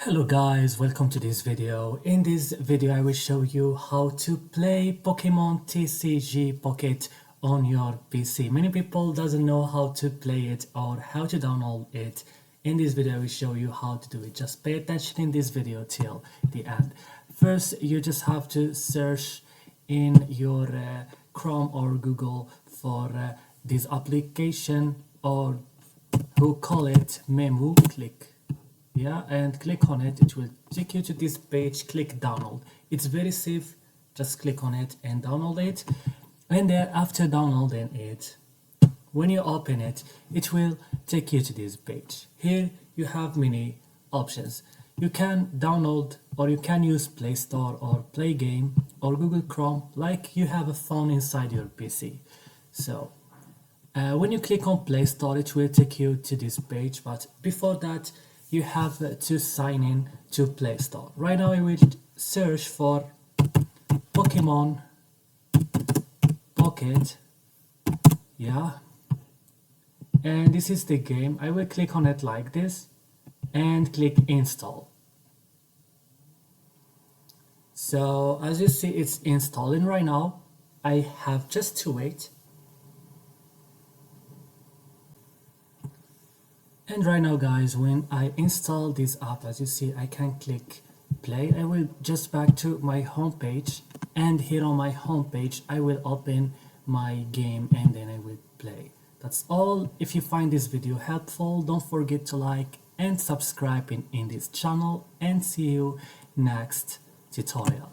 Hello guys, welcome to this video. In this video I will show you how to play Pokemon TCG Pocket on your PC. Many people doesn't know how to play it or how to download it. In this video I will show you how to do it. Just pay attention in this video till the end. First you just have to search in your Chrome or Google for this application, or who call it Memu. And click on it. It will take you to this page. Click download. It's very safe. Just click on it and download it, and then after downloading it, when you open it, it will take you to this page. Here you have many options. You can download, or you can use Play Store or Play Game or Google Chrome like you have a phone inside your PC. So when you click on Play Store, it will take you to this page, but before that you have to sign in to Play Store. Right now I will search for Pokemon Pocket, and this is the game. I will click on it like this and click install. So as you see, it's installing right now. I have just to wait. And right now guys, when I install this app, as you see, I can click play. I will just back to my home page, and here on my home page I will open my game and then I will play. That's all. If you find this video helpful, don't forget to like and subscribe in this channel, and see you next tutorial.